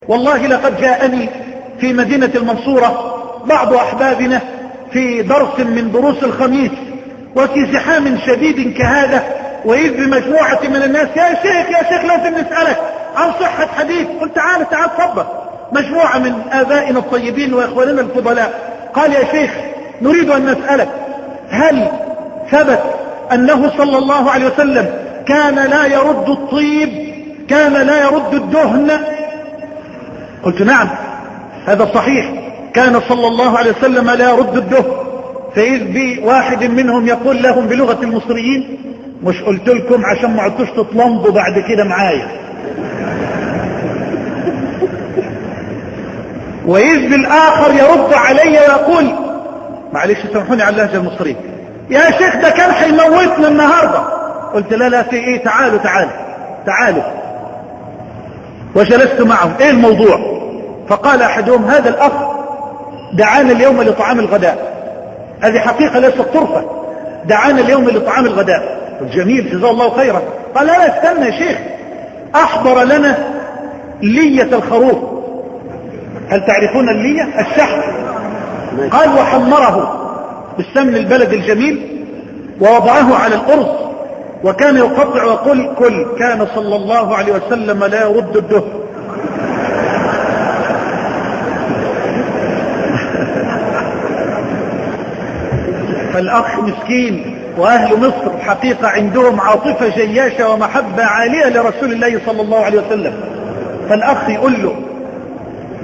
والله لقد جاءني في مدينة المنصورة بعض أحبابنا في درس من دروس الخميس وفي زحام شديد كهذا، وإذ بمجموعة من الناس: يا شيخ لازم نسألك عن صحة حديث. قلت تعال تفضل. مجموعة من آبائنا الطيبين وإخواننا الفضلاء قال: يا شيخ نريد أن نسألك، هل ثبت أنه صلى الله عليه وسلم كان لا يرد الطيب، كان لا يرد الدهن؟ قلت نعم هذا صحيح، كان صلى الله عليه وسلم لا يرد الدهن. فإذ بواحد منهم يقول لهم بلغة المصريين: مش قلت لكم عشان ما عدتوش تطلمضوا بعد كده معايا؟ وإذ بالآخر يرد علي ويقول: معلش سامحوني على اللهجة المصرية، يا شيخ ده كان هيموتنا النهاردة. قلت لا في ايه، تعالوا. وجلست معهم: ايه الموضوع؟ فقال احدهم: هذا الاخ دعانا اليوم لطعام الغداء. هذه حقيقة ليست طرفة، دعانا اليوم لطعام الغداء. جميل جزاه الله خيرا. قال: لا استنى يا شيخ، احضر لنا لية الخروف. هل تعرفون اللية؟ الشحم. قال: وحمره بالسمن البلد الجميل ووضعه على الأرز، وكان يقطع ويقول: كل. كان صلى الله عليه وسلم لا يرد الدهن. فالأخ مسكين، وأهل مصر حقيقة عندهم عاطفة جياشة ومحبة عالية لرسول الله صلى الله عليه وسلم. فالأخ يقول له: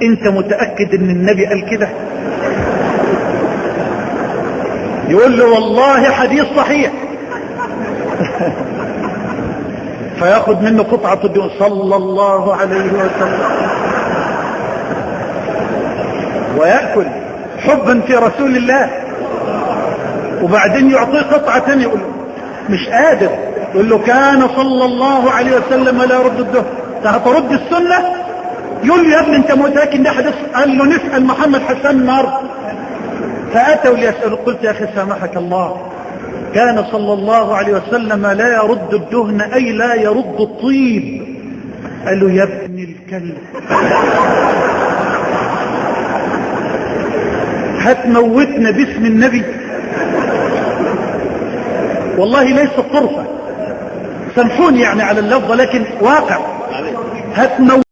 أنت متأكد أن النبي قال كده؟ يقول له: والله حديث صحيح. فياخد منه قطعة الدهن صلى الله عليه وسلم ويأكل حبا في رسول الله. وبعدين يعطيه قطعة ثانية، يقول له: مش قادر. يقول له: كان صلى الله عليه وسلم لا يرد الدهن. هترد السنة؟ يقول له: يا ابني انت متأكد ان ده حديث؟ قال له: نسأل محمد حسان النهارده. فأتوا ليسألوا. قلت: يا أخي سامحك الله، كان صلى الله عليه وسلم لا يرد الدهن، أي لا يرد الطيب. قال له: يا ابن الكلب، هتموتنا باسم النبي؟ والله ليس طرفة، سامحوني يعني على اللفظة، لكن واقع. هتموت